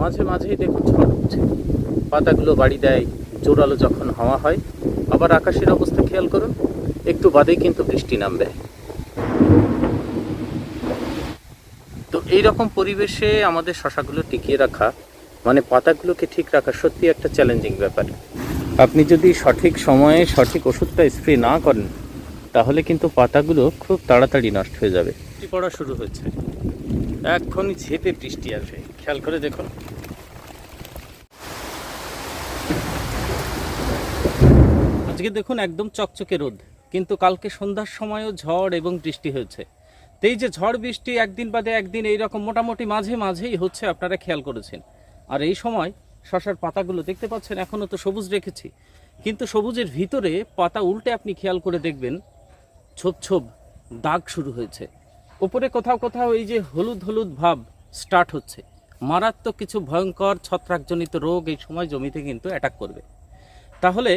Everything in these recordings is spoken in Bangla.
মাঝে মাঝেই দেখুন ঝড় উঠছে, পাতাগুলো বাড়ি দেয় জোরালো যখন হাওয়া হয়। আবার আকাশের অবস্থা খেয়াল করুন, একটু বাদেই কিন্তু বৃষ্টি নামবে। তো এইরকম পরিবেশে আমাদের শশাগুলো টিকিয়ে রাখা মানে পাতাগুলোকে ঠিক রাখা সত্যি একটা চ্যালেঞ্জিং ব্যাপার। আপনি যদি সঠিক সময়ে সঠিক ওষুধটা স্প্রে না করেন তাহলে কিন্তু পাতাগুলো খুব তাড়াতাড়ি নষ্ট হয়ে যাবে। বৃষ্টি পড়া শুরু হয়েছে, এক্ষুনি ঝেঁপে বৃষ্টি আসবে, খেয়াল করে দেখুন। আজকে দেখুন একদম চকচকে রোদ, কিন্তু কালকে সন্ধ্যার সময়ও ঝড় এবং বৃষ্টি হয়েছে। তো এই যে ঝড় বৃষ্টি একদিন বাদে একদিন এইরকম মোটামুটি মাঝে মাঝেই হচ্ছে, আপনারা খেয়াল করেছেন। আর এই সময় শশার পাতাগুলো দেখতে পাচ্ছেন এখনও তো সবুজ রেখেছি, কিন্তু সবুজের ভিতরে পাতা উল্টে আপনি খেয়াল করে দেখবেন ছোপ ছোপ দাগ শুরু হয়েছে। উপরে কোথাও কোথাও এই যে হলুদ হলুদ ভাব স্টার্ট হচ্ছে। মারাত্মক কিছু ভয়ঙ্কর ছত্রাকজনিত রোগ এই সময় জমিতে কিন্তু অ্যাটাক করবে। তাহলে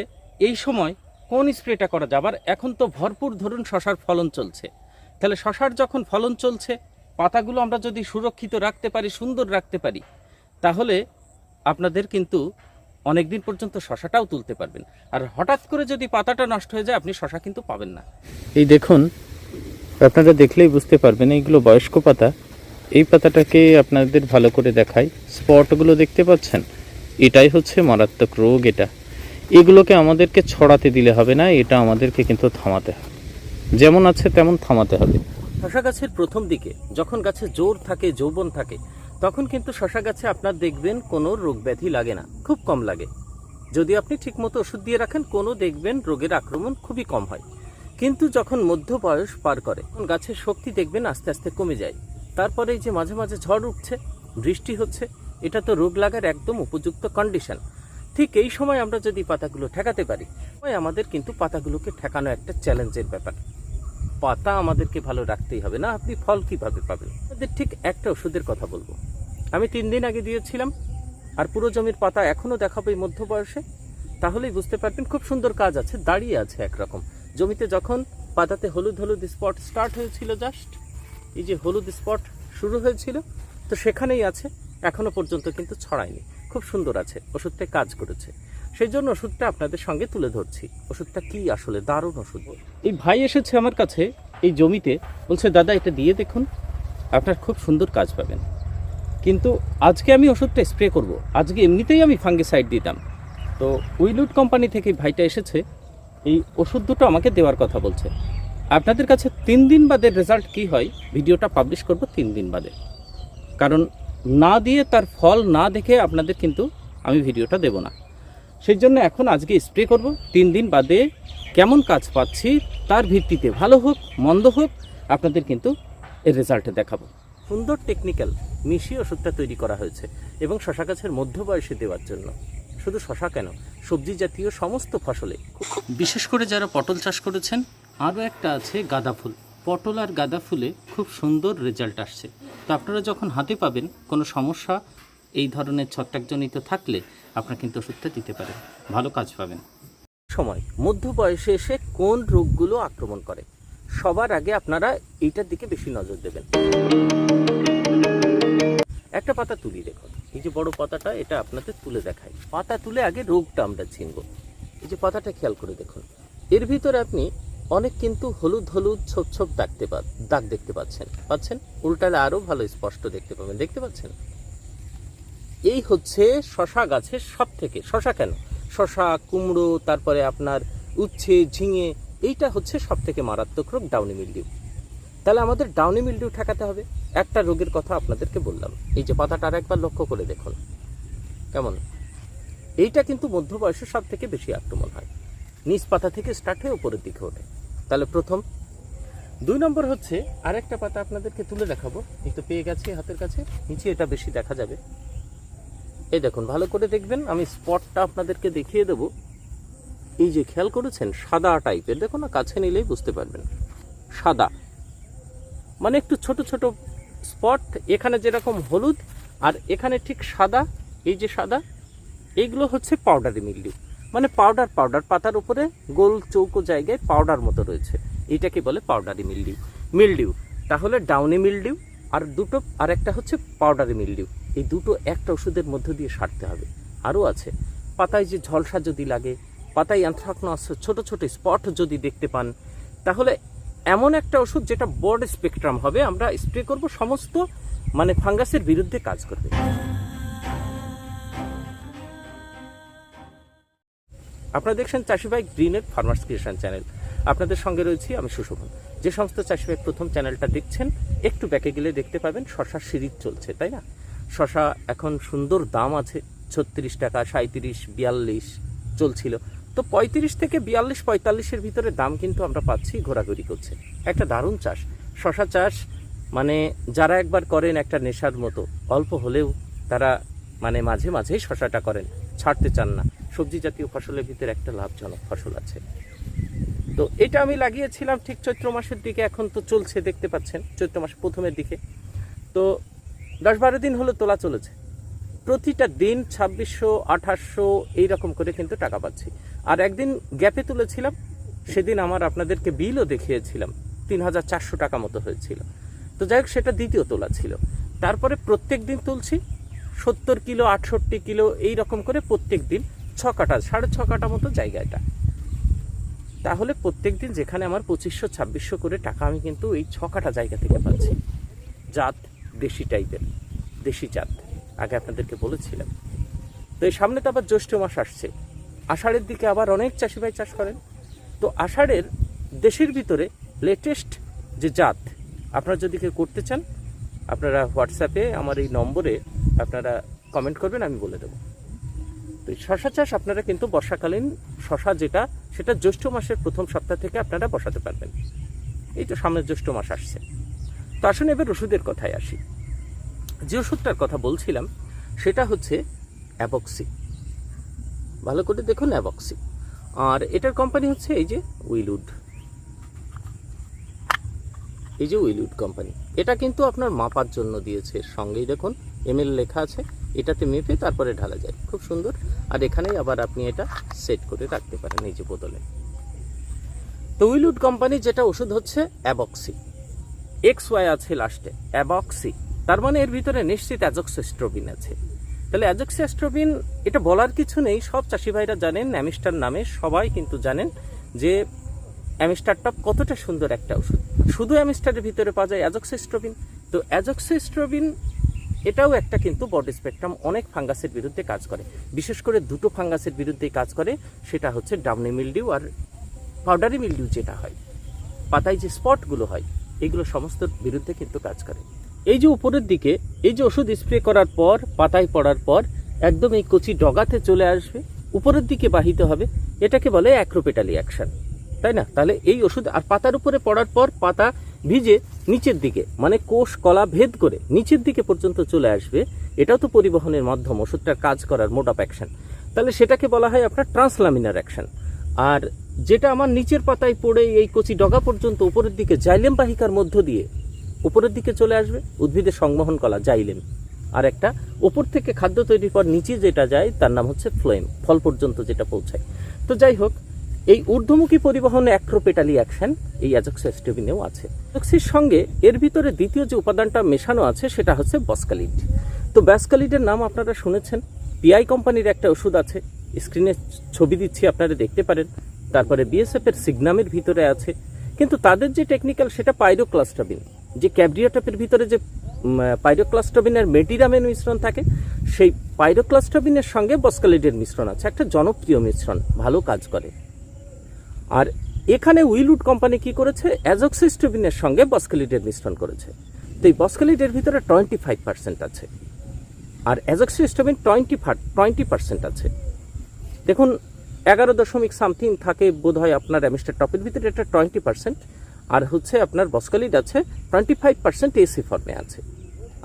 এই সময় কোন স্প্রেটা করা যাবে? আবার এখন তো ভরপুর ধরুন শশার ফলন চলছে, তাহলে শশার যখন ফলন চলছে পাতাগুলো আমরা যদি সুরক্ষিত রাখতে পারি, সুন্দর রাখতে পারি, তাহলে আপনাদের কিন্তু অনেক দিন পর্যন্ত শশাটাও তুলতে পারবেন। আর হঠাৎ করে যদি পাতাটা নষ্ট হয়ে যায় আপনি শশা কিন্তু পাবেন না। এই দেখুন, আপনারা দেখলেই বুঝতে পারবেন এইগুলো বয়স্ক পাতা। এই পাতাটাকে আপনাদের ভালো করে দেখাই, স্পটগুলো দেখতে পাচ্ছেন, এটাই হচ্ছে মারাত্মক রোগ। এগুলোকে আমাদেরকে ছড়াতে দিলে হবে না, এটা আমাদেরকে কিন্তু থামাতে হবে, যেমন আছে তেমন থামাতে হবে। শশা গাছের প্রথম দিকে যখন গাছে জোর থাকে, যৌবন থাকে, তখন কিন্তু শশা গাছে আপনার দেখবেন কোনো রোগ ব্যাধি লাগে না, খুব কম লাগে। যদি আপনি ঠিকমতো ওষুধ দিয়ে রাখেন কোনো দেখবেন রোগের আক্রমণ খুবই কম হয়। কিন্তু যখন মধ্য বয়স পার করে তখন গাছের শক্তি দেখবেন আস্তে আস্তে কমে যায়। তারপরে এই যে মাঝে মাঝে ঝড় উঠছে, বৃষ্টি হচ্ছে, এটা তো রোগ লাগার একদম উপযুক্ত কন্ডিশন। ঠিক এই সময় আমরা যদি পাতাগুলো ঠেকাতে পারি, আমাদের কিন্তু পাতাগুলোকে ঠেকানো একটা চ্যালেঞ্জের ব্যাপার। পাতা আমাদেরকে ভালো রাখতেই হবে, না আপনি ফল কিভাবে পাবেন? আমাদের ঠিক একটা ওষুধের কথা বলবো, আমি 3 দিন আগে দিয়েছিলাম, আর পুরো জমির পাতা এখনও দেখাবো এই মধ্য বয়সে, তাহলেই বুঝতে পারবেন খুব সুন্দর কাজ আছে, দাঁড়িয়ে আছে একরকম। জমিতে যখন পাতাতে হলুদ হলুদ স্পট স্টার্ট হয়েছিল, জাস্ট এই যে হলুদ স্পট শুরু হয়েছিল, তো সেখানেই আছে, এখনো পর্যন্ত কিন্তু ছড়ায়নি, খুব সুন্দর আছে, ওষুধটা কাজ করেছে। সেই জন্য ওষুধটা আপনাদের সঙ্গে তুলে ধরছি। ওষুধটা কি আসলে দারুণ ওষুধ। এই ভাই এসেছে আমার কাছে এই জমিতে, বলছে দাদা এটা দিয়ে দেখুন, আপনার খুব সুন্দর কাজ পাবেন। কিন্তু আজকে আমি ওষুধটা স্প্রে করব, আজকে এমনিতেই আমি ফাঙ্গিসাইড দিতাম, তো উইলুড কোম্পানি থেকে ভাইটা এসেছে, এই ওষুধ দুটো আমাকে দেওয়ার কথা বলছে। আপনাদের কাছে 3 দিন বাদে রেজাল্ট কি হয় ভিডিওটা পাবলিশ করব 3 দিন বাদে, কারণ না দিয়ে তার ফল না দেখে আপনাদের কিন্তু আমি ভিডিওটা দেব না। সেই জন্য এখন আজকে স্প্রে করব, 3 দিন বাদে কেমন কাজ পাচ্ছি তার ভিত্তিতে ভালো হোক মন্দ হোক আপনাদের কিন্তু এর রেজাল্টে দেখাবো। সুন্দর টেকনিক্যাল মিশিয়ে ওষুধটা তৈরি করা হয়েছে এবং শশা গাছের মধ্য বয়সে দেওয়ার জন্য। শুধু শশা কেন, সবজি জাতীয় সমস্ত ফসলে, বিশেষ করে যারা পটল চাষ করেছেন, আরও একটা আছে গাঁদা ফুল। পটল আর গাঁদা ফুলে খুব সুন্দর রেজাল্ট আসছে। তো আপনারা যখন হাতে পাবেন কোনো সমস্যা এই ধরনের ছত্রাকজনিত থাকলে আপনারা কিন্তু ওষুধটা দিতে পারেন, ভালো কাজ পাবেন। সময় মধ্য বয়সে এসে কোন রোগগুলো আক্রমণ করে সবার আগে আপনারা এইটার দিকে বেশি নজর দেবেন। একটা পাতা তুলি দেখুন, এই যে বড় পাতাটা, এটা আপনাদের তুলে দেখাই। পাতা তুলে আগে রোগটা আমরা চিনব। এই যে পাতাটা খেয়াল করে দেখুন, এর ভিতরে আপনি অনেক কিন্তু হলুদ হলুদ ছোপ ছোপ দাগ দেখতে পাচ্ছেন। উল্টালে আরো ভালো স্পষ্ট দেখতে পাবেন, দেখতে পাচ্ছেন? এই হচ্ছে শশা গাছের সব থেকে, শশা কেন, শশা, কুমড়ো, তারপরে আপনার উচ্ছে, ঝিঙে, এইটা হচ্ছে সব থেকে মারাত্মক রোগ ডাউনি মিলডিউ। তাহলে আমাদের ডাউনি মিলডিউ ঠেকাতে হবে। একটা রোগের কথা আপনাদেরকে বললাম, এই যে পাতাটা আরেকবার লক্ষ্য করে দেখুন কেমন, এইটা কিন্তু মধ্য বয়সে সব থেকে বেশি আক্রমণ হয়, নিচ পাতা থেকে স্টার্ট হয়ে উপরের দিকে ওঠে। তাহলে প্রথম। 2 নম্বর হচ্ছে আরেকটা পাতা আপনাদেরকে তুলে দেখাবো, এই তো পেয়ে গেছি হাতের কাছে, নিচে এটা বেশি দেখা যাবে। এই দেখুন, ভালো করে দেখবেন, আমি স্পটটা আপনাদেরকে দেখিয়ে দেবো। এই যে খেয়াল করেছেন সাদা টাইপের, দেখুন না, কাছে নিলেই বুঝতে পারবেন, সাদা মানে একটু ছোট ছোট স্পট, এখানে যেরকম হলুদ আর এখানে ঠিক সাদা, এই যে সাদা, এইগুলো হচ্ছে পাউডারি মিলডিউ, মানে পাউডার পাতার উপরে গোল চৌকো জায়গায় পাউডার মতো রয়েছে, এইটাকে বলে পাউডারি মিলডিউ। তাহলে ডাউনি মিলডিউ আর একটা হচ্ছে পাউডারি মিলডিউ, এই দুটো একটা ওষুধের মধ্য দিয়ে সারতে হবে। আরও আছে, পাতায় যে ঝলসা যদি লাগে, পাতায় অ্যানথ্রাকনোজ ছোট ছোট স্পট যদি দেখতে পান, তাহলে এমন একটা ওষুধ যেটা ব্রড স্পেকট্রাম হবে, আমরা স্প্রে করব, সমস্ত মানে ফাঙ্গাসের বিরুদ্ধে কাজ করবে। আপনারা দেখছেন চাষি ভাই গ্রিনের ফার্মার্স ক্রিয়েশন চ্যানেল। আপনাদের সঙ্গে রয়েছি আমি সুশোভন। যে সমস্ত চাষি ভাই প্রথম চ্যানেলটা দেখছেন, একটু ব্যাকে গেলে দেখতে পাবেন শশার সিরিজ চলছে, তাই না? শশা এখন সুন্দর দাম আছে, 36 টাকা, 37, 42 চলছিল। তো 35 থেকে 42, 45-এর ভিতরে দাম কিন্তু আমরা পাচ্ছি, ঘোরাঘুরি করছে। একটা দারুণ চাষ শশা চাষ, মানে যারা একবার করেন একটা নেশার মতো, অল্প হলেও তারা মানে মাঝে মাঝেই শশাটা করেন, ছাড়তে চান না। সবজি জাতীয় ফসলের ভিতরে একটা লাভজনক ফসল আছে। তো এটা আমি লাগিয়েছিলাম ঠিক চৈত্র মাসের দিকে, এখন তো চলছে দেখতে পাচ্ছেন, চৈত্র মাসের প্রথমের দিকে। তো 10-12 দিন হলো তোলা চলেছে, প্রতিটা দিন 2600, 2800 এইরকম করে কিন্তু টাকা পাচ্ছি। আর একদিন গ্যাপে তুলেছিলাম, সেদিন আমার আপনাদেরকে বিলও দেখিয়েছিলাম, 3400 টাকা মতো হয়েছিল। তো যাই হোক, সেটা দ্বিতীয় তোলা ছিল। তারপরে প্রত্যেক দিন তুলছি 70 কিলো, 68 কিলো এইরকম করে প্রত্যেক দিন 6 কাঠা, 6.5 কাঠা মতো জায়গাটা। তাহলে প্রত্যেক দিন যেখানে আমার 2500-2600 করে টাকা আমি কিন্তু এই 6 কাঠা জায়গা থেকে পাচ্ছি। জাত দেশি টাইপের, দেশি জাত আগে আপনাদেরকে বলেছিলাম। তো এই সামনে তো আবার জ্যৈষ্ঠ মাস আসছে, আষাঢ়ের দিকে আবার অনেক চাষি ভাই চাষ করেন। তো আষাঢ়ের দেশের ভিতরে লেটেস্ট যে জাত আপনারা যদি কেউ করতে চান, আপনারা হোয়াটসঅ্যাপে আমার এই নম্বরে আপনারা কমেন্ট করবেন, আমি বলে দেবো। তো শশা চাষ আপনারা কিন্তু বর্ষাকালীন শশা যেটা, সেটা জ্যৈষ্ঠ মাসের প্রথম সপ্তাহ থেকে আপনারা বসাতে পারবেন। এই তো সামনে জ্যৈষ্ঠ মাস আসছে। তো আসুন এবার ওষুধের কথায় আসি। যে ওষুধটার কথা বলছিলাম সেটা হচ্ছে অ্যাবক্সি। ভালো করে দেখুন, অ্যাবক্সি। আর এটার কোম্পানি হচ্ছে এই যে উইলউড, এই যে উইলউড কোম্পানি। এটা কিন্তু আপনার মাপার জন্য দিয়েছে, সঙ্গেই দেখুন এমএল লেখা আছে, এটাতে মেপে তারপরে ঢালা যায়, খুব সুন্দর। আর এখানেই আবার আপনি এটা সেট করে রাখতে পারেন এই যে বোতলে। তো উইলউড কোম্পানি যেটা ওষুধ হচ্ছে অ্যাবক্সি, XY আছে লাস্টে, অ্যাবক্সি। তার মানে এর ভিতরে নিশ্চিত অ্যাজক্সিস্ট্রোবিন আছে। তাহলে অ্যাজক্সিস্ট্রোবিন এটা বলার কিছু নেই, সব চাষি ভাইরা জানেন, অ্যামিস্টার নামে সবাই কিন্তু জানেন যে অ্যামিস্টারটা কতটা সুন্দর একটা ওষুধ। শুধু অ্যামিস্টারের ভিতরে পাওয়া যায় অ্যাজক্সিস্ট্রোবিন। তো অ্যাজক্সিস্ট্রোবিন এটাও একটা কিন্তু ব্রড স্পেকট্রাম, অনেক ফাঙ্গাসের বিরুদ্ধে কাজ করে। বিশেষ করে দুটো ফাঙ্গাসের বিরুদ্ধেই কাজ করে, সেটা হচ্ছে ডাউনি মিলডিউ আর পাউডারি মিলডিউ। যেটা হয় পাতায় যে স্পটগুলো হয়, এগুলো সমস্ত বিরুদ্ধে কিন্তু কাজ করে। এই যে উপরের দিকে এই যে ওষুধ স্প্রে করার পর, পাতায় পড়ার পর একদম এই কচি ডগাতে চলে আসবে, উপরের দিকে বাহিত হবে, এটাকে বলে অ্যাক্রোপেটালি অ্যাকশন, তাই না? তাহলে এই ওষুধ আর পাতার উপরে পড়ার পর পাতা ভিজে নিচের দিকে, মানে কোষ কলা ভেদ করে নিচের দিকে পর্যন্ত চলে আসবে। এটাও তো পরিবহনের মাধ্যম ওষুধটার কাজ করার, মোড অফ অ্যাকশন। তাহলে সেটাকে বলা হয় আপনার ট্রান্সলামিনার অ্যাকশন। আর যেটা আমার নিচের পাতায় পড়ে এই কচি ডগা পর্যন্ত উপরের দিকে জাইলেম বাহিকার মধ্য দিয়ে উপরের দিকে চলে আসবে, উদ্ভিদের সংবহন কলা জাইলেম। আর একটা ওপর থেকে খাদ্য তৈরির পর নিচে যেটা যায় তার নাম হচ্ছে ফ্লোয়েম, ফল পর্যন্ত যেটা পৌঁছায়। তো যাই হোক, এই ঊর্ধ্বমুখী পরিবহনে অ্যাক্রোপেটালি অ্যাকশন এই অ্যাজক্সিস্ট্রোবিনেও আছে। অ্যাজক্সির সঙ্গে এর ভিতরে দ্বিতীয় যে উপাদানটা মেশানো আছে সেটা হচ্ছে বসকালিড। তো বসকালিডের নাম আপনারা শুনেছেন, পিআই কোম্পানির একটা ওষুধ আছে, স্ক্রিনে ছবি দিচ্ছি আপনারা দেখতে পারেন। তারপরে বিএসএফ এর সিগনামের ভিতরে আছে, কিন্তু তাদের যে টেকনিক্যাল সেটা পাইরোক্লাস্ট্রাবিন। যে ক্যাবরিয়াটপের ভিতরে যে পাইরোক্লাস্ট্রাবিনের মেটিরামের মিশ্রণ থাকে, সেই পাইরোক্লাস্ট্রাবিনের সঙ্গে বসকালিডের মিশ্রণ আছে, একটা জনপ্রিয় মিশ্রণ, ভালো কাজ করে। আর এখানে উইলউড কোম্পানি কি করেছে, অ্যাজক্সিস্ট্রোবিনের সঙ্গে বসকালিডের মিশ্রণ করেছে। তো এই বসকালিডের ভিতরে 25% আছে, আর অ্যাজক্সিস্ট্রোবিন 20% আছে। দেখুন 11.something থাকে বোধ হয় আপনার অ্যামিস্টার টপের ভিতরে, এটা 20%। আর হচ্ছে আপনার বসকালিড আছে 25% এসি ফর্মে আছে,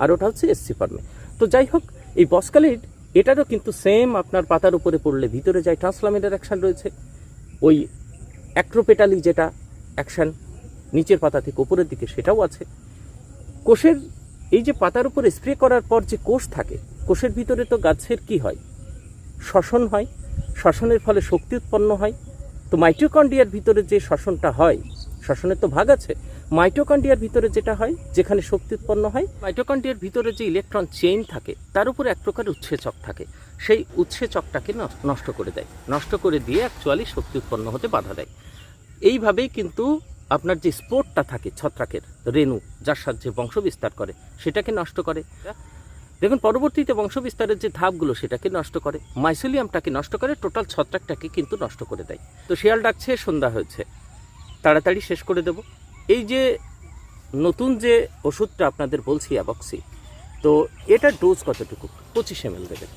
আর ওটা হচ্ছে এসসি ফর্মে। তো যাই হোক, এই বসকালিড এটারও কিন্তু সেম আপনার পাতার উপরে পড়লে ভিতরে যায় ট্রান্সলামিনার অ্যাকশন রয়েছে। ওই অ্যাক্রোপেটালি যেটা অ্যাকশন নিচের পাতা থেকে উপরের দিকে, সেটাও আছে। কোষের এই যে পাতার উপরে স্প্রে করার পর যে কোষ থাকে, কোষের ভিতরে তো গাছের কি হয়, শ্বসন হয়, শ্বসনের ফলে শক্তি উৎপন্ন হয়। তো মাইটোকন্ড্রিয়ার ভিতরে যে শ্বসনটা হয়, শ্বসনের তো ভাগ আছে, মাইটোকন্ড্রিয়ার ভিতরে যেটা হয়, যেখানে শক্তি উৎপন্ন হয়, মাইটোকন্ড্রিয়ার ভিতরে যে ইলেকট্রন চেইন থাকে তার উপর এক প্রকার উৎসেচক থাকে, সেই উৎসেচকটাকে নষ্ট করে দেয়, নষ্ট করে দিয়ে অ্যাকচুয়ালি শক্তি উৎপন্ন হতে বাধা দেয়। এইভাবেই কিন্তু আপনার যে স্পোরটা থাকে ছত্রাকের রেণু, যার সাহায্যে বংশ বিস্তার করে, সেটাকে নষ্ট করে। দেখুন পরবর্তীতে বংশ বিস্তারের যে ধাপগুলো সেটাকে নষ্ট করে, মাইসোলিয়ামটাকে নষ্ট করে, টোটাল ছত্রাকটাকে কিন্তু নষ্ট করে দেয়। তো শিয়াল ডাকছে, সন্ধ্যা হয়েছে, তাড়াতাড়ি শেষ করে দেব। এই যে নতুন যে ওষুধটা আপনাদের বলছি অ্যাবক্সি, তো এটার ডোজ কতটুকু? 25 ml দেবেন।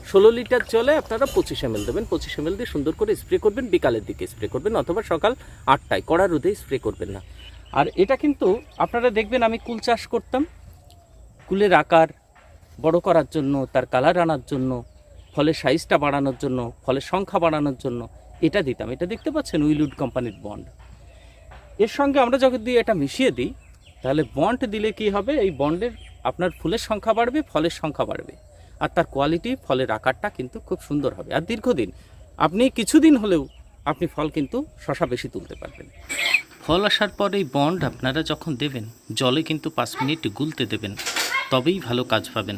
16 লিটার জলে আপনারা 25 ml দেবেন। 25 ml দিয়ে সুন্দর করে স্প্রে করবেন, বিকালের দিকে স্প্রে করবেন অথবা সকাল 8টায়, কড়া রোদে স্প্রে করবেন না। আর এটা কিন্তু আপনারা দেখবেন আমি কুল চাষ করতাম, কুলের আকার বড় করার জন্য, তার কালার আনার জন্য, ফলের সাইজটা বাড়ানোর জন্য, ফলের সংখ্যা বাড়ানোর জন্য এটা দিতাম। এটা দেখতে পাচ্ছেন উইলউড কোম্পানির বন্ড। এর সঙ্গে আমরা যখন দিয়ে এটা মিশিয়ে দিই, তাহলে বন্ড দিলে কি হবে, এই বন্ডের আপনার ফুলের সংখ্যা বাড়বে, ফলের সংখ্যা বাড়বে, আর তার কোয়ালিটি, ফলের আকারটা কিন্তু খুব সুন্দর হবে। আর দীর্ঘদিন আপনি কিছুদিন হলেও আপনি ফল কিন্তু শশা বেশি তুলতে পারবেন। ফল আসার পর এই বন্ড আপনারা যখন দেবেন, জলে কিন্তু 5 মিনিট গুলতে দেবেন, তবেই ভালো কাজ পাবেন।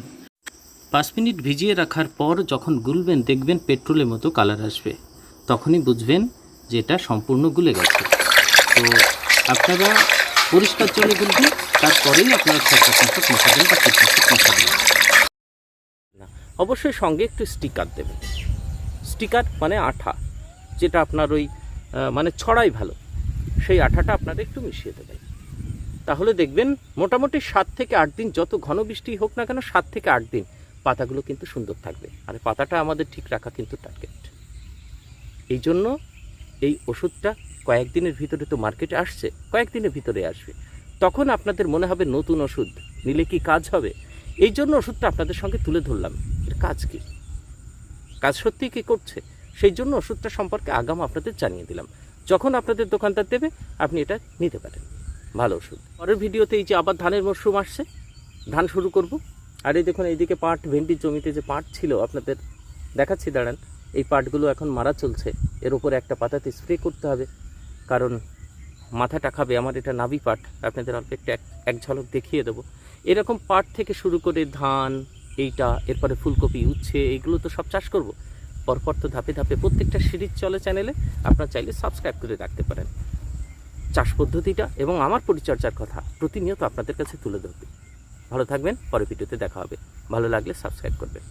5 মিনিট ভিজিয়ে রাখার পর যখন গুলবেন, দেখবেন পেট্রোলের মতো কালার আসবে, তখনই বুঝবেন যে এটা সম্পূর্ণ গুলে গেছে। তো আপনারা পরিষ্কার জলে গুলবেন, তারপরেই আপনারা ছত্রাকনাশক মেশাবেন বা কীটনাশক মেশাবেন না। অবশ্যই সঙ্গে একটু স্টিকার দেবেন। স্টিকার মানে আঠা, যেটা আপনার ওই মানে ছড়াই ভালো, সেই আঠাটা আপনারা একটু মিশিয়ে দেবেন। তাহলে দেখবেন মোটামুটি 7 থেকে 8 দিন, যত ঘন বৃষ্টি হোক না কেন, 7 থেকে 8 দিন পাতাগুলো কিন্তু সুন্দর থাকবে। আর পাতাটা আমাদের ঠিক রাখা কিন্তু টার্গেট। এই জন্য এই ওষুধটা কয়েকদিনের ভিতরে তো মার্কেটে আসছে, কয়েকদিনের ভিতরে আসবে, তখন আপনাদের মনে হবে নতুন ওষুধ নিলে কি কাজ হবে। এই জন্য ওষুধটা আপনাদের সঙ্গে তুলে ধরলাম, এর কাজ কি, কাজ সত্যি কি করছে, সেই জন্য ওষুধটা সম্পর্কে আগাম আপনাদের জানিয়ে দিলাম। যখন আপনাদের দোকানদার দেবে, আপনি এটা নিতে পারেন, ভালো ওষুধ। পরের ভিডিওতে এই যে আবার ধানের মরশুম আসছে, ধান শুরু করব। আর এই দেখুন এইদিকে পাট, ভেন্ডির জমিতে যে পাট ছিল আপনাদের দেখাচ্ছি, দাঁড়ান, এই পাটগুলো এখন মারা চলছে। এর উপরে একটা পাতাতে স্প্রে করতে হবে, কারণ মাথাটা খাবে। আমার এটা নাবি পাট, আপনাদের অল্প একটা এক ঝলক দেখিয়ে দেবো। এরকম পাট থেকে শুরু করে ধান, এইটা, এরপরে ফুলকপি, উচ্ছে, এইগুলো তো সব চাষ করব। পরপর তো ধাপে ধাপে প্রত্যেকটা সিরিজ চলে চ্যানেলে, আপনারা চাইলে সাবস্ক্রাইব করে রাখতে পারেন। চাষ পদ্ধতিটা এবং আমার পরিচর্যার কথা প্রতিনিয়ত আপনাদের কাছে তুলে ধরবে। ভালো থাকবেন, পরের ভিডিওতে দেখা হবে। ভালো লাগলে সাবস্ক্রাইব করবেন।